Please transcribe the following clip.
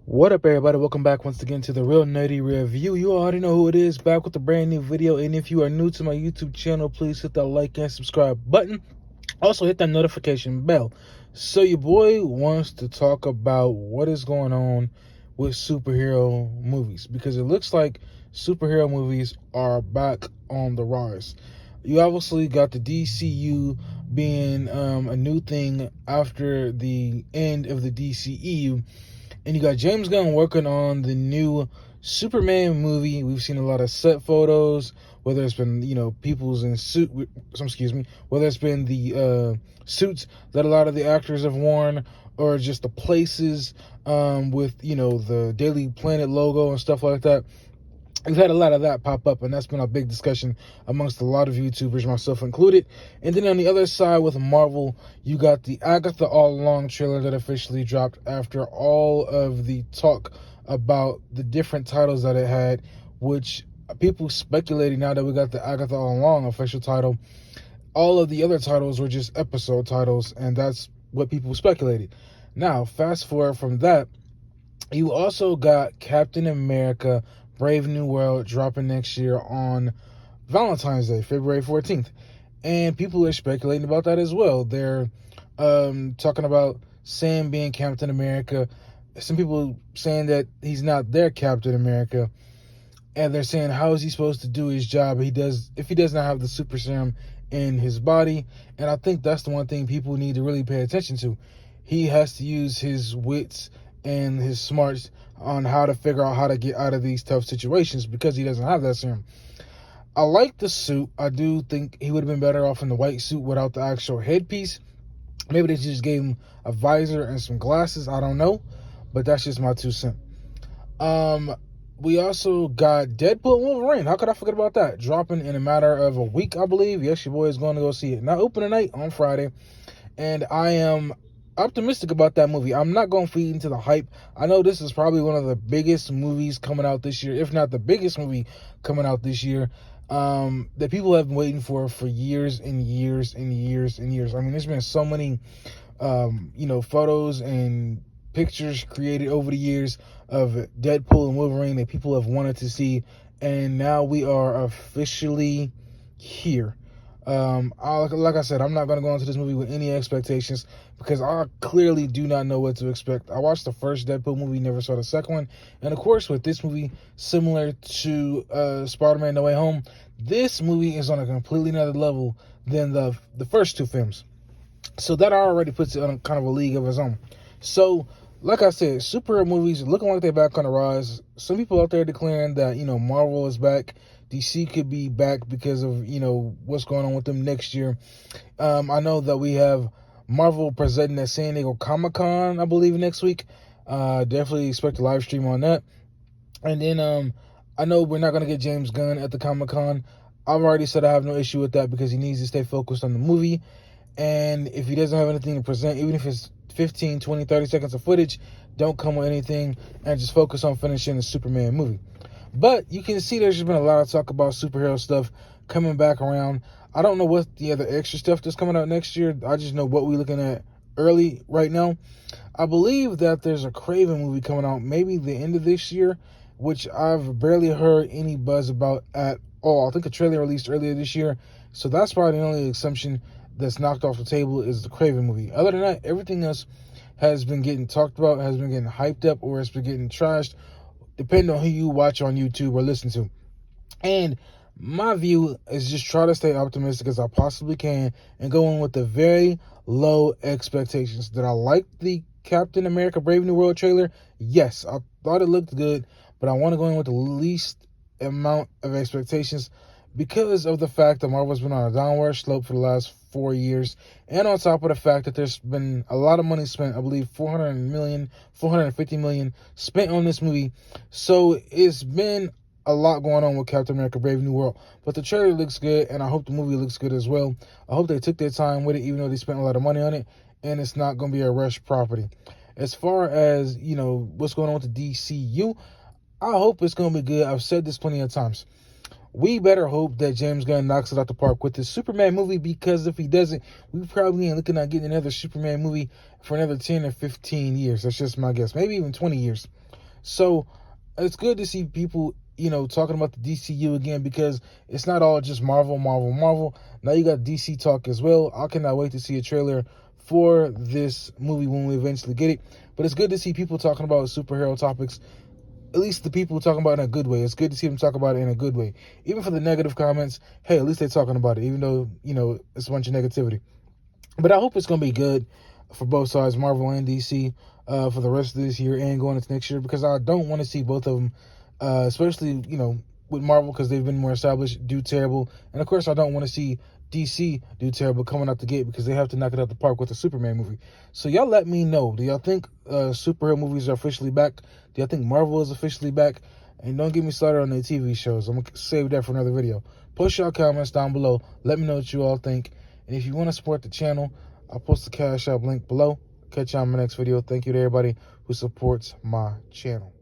What up, everybody? Welcome back once again to the Real Nerdy Review. You already know who it is, back with a brand new video. And if you are new to my YouTube channel, please hit that like and subscribe button. Also, hit that notification bell. So your boy wants to talk about what is going on with superhero movies, because it looks like superhero movies are back on the rise. You obviously got the DCU being a new thing after the end of the DCEU, and you got James Gunn working on the new Superman movie. We've seen a lot of set photos, whether it's been, people's in suit, whether it's been the suits that a lot of the actors have worn, or just the places with, the Daily Planet logo and stuff like that. We've had a lot of that pop up, and that's been a big discussion amongst a lot of YouTubers, myself included. And then on the other side with Marvel, you got the Agatha All Along trailer that officially dropped after all of the talk about the different titles that it had, which people speculating now that we got the Agatha All Along official title. All of the other titles were just episode titles, and that's what people speculated. Now, fast forward from that, you also got Captain America Brave New World dropping next year on Valentine's Day, February 14th. And people are speculating about that as well. They're talking about Sam being Captain America. Some people saying that he's not their Captain America. And they're saying, how is he supposed to do his job if he does not have the super serum in his body? And I think that's the one thing people need to really pay attention to. He has to use his wits and his smarts on how to figure out how to get out of these tough situations, because he doesn't have that serum. I like the suit. I do think he would have been better off in the white suit without the actual headpiece. Maybe they just gave him a visor and some glasses. I don't know. But that's just my 2 cents. We also got Deadpool and Wolverine. How could I forget about that? Dropping in a matter of a week, I believe. Yes, your boy is going to go see it. Now, opening night on Friday. And I am optimistic about that movie. I'm not going to feed into the hype. I know this is probably one of the biggest movies coming out this year, if not the biggest movie coming out this year, that people have been waiting for years and years and years and years. I mean, there's been so many, photos and pictures created over the years of Deadpool and Wolverine that people have wanted to see, and now we are officially here. Like I said, I'm not going to go into this movie with any expectations, because I clearly do not know what to expect. I watched the first Deadpool movie, never saw the second one. And of course, with this movie, similar to Spider-Man No Way Home, this movie is on a completely another level than the first two films. So that already puts it on kind of a league of its own. So, like I said, superhero movies looking like they're back on the rise. Some people out there declaring that, Marvel is back. DC could be back because of, what's going on with them next year. I know that we have Marvel presenting at San Diego Comic-Con, I believe, next week. Definitely expect a live stream on that. And then I know we're not going to get James Gunn at the Comic-Con. I've already said I have no issue with that, because he needs to stay focused on the movie. And if he doesn't have anything to present, even if it's 15, 20, 30 seconds of footage, don't come with anything and just focus on finishing the Superman movie. But you can see there's just been a lot of talk about superhero stuff coming back around. I don't know what the other extra stuff that's coming out next year. I just know what we're looking at early right now. I believe that there's a Craven movie coming out maybe the end of this year, which I've barely heard any buzz about at all. I think a trailer released earlier this year. So that's probably the only exemption that's knocked off the table, is the Craven movie. Other than that, everything else has been getting talked about, has been getting hyped up, or it's been getting trashed, depending on who you watch on YouTube or listen to. And my view is just try to stay optimistic as I possibly can and go in with the very low expectations. Did I like the Captain America Brave New World trailer? Yes, I thought it looked good, but I want to go in with the least amount of expectations, because of the fact that Marvel's been on a downward slope for the last 4 years, and on top of the fact that there's been a lot of money spent, I believe 450 million spent on this movie. So it's been a lot going on with Captain America Brave New World. But the trailer looks good, and I hope the movie looks good as well. I hope they took their time with it, even though they spent a lot of money on it, and it's not going to be a rush property. As far as, what's going on with the DCU, I hope it's going to be good. I've said this plenty of times. we better hope that James Gunn knocks it out the park with this Superman movie, because if he doesn't, we probably ain't looking at getting another Superman movie for another 10 or 15 years. That's just my guess. Maybe even 20 years. So it's good to see people, talking about the DCU again, because it's not all just Marvel. Now you got DC talk as well. I cannot wait to see a trailer for this movie when we eventually get it. But it's good to see people talking about superhero topics, at least the people talking about it in a good way. It's good to see them talk about it in a good way. Even for the negative comments, hey, at least they're talking about it, even though, it's a bunch of negativity. But I hope it's going to be good for both sides, Marvel and DC, for the rest of this year and going into next year, because I don't want to see both of them, especially, with Marvel, because they've been more established, do terrible. And, of course, I don't want to see DC do terrible coming out the gate, because they have to knock it out the park with a Superman movie. So y'all let me know. Do y'all think superhero movies are officially back? Do y'all think Marvel is officially back? And don't get me started on the TV shows. I'm going to save that for another video. Post y'all comments down below. Let me know what you all think. And if you want to support the channel, I'll post the Cash App link below. Catch you on my next video. Thank you to everybody who supports my channel.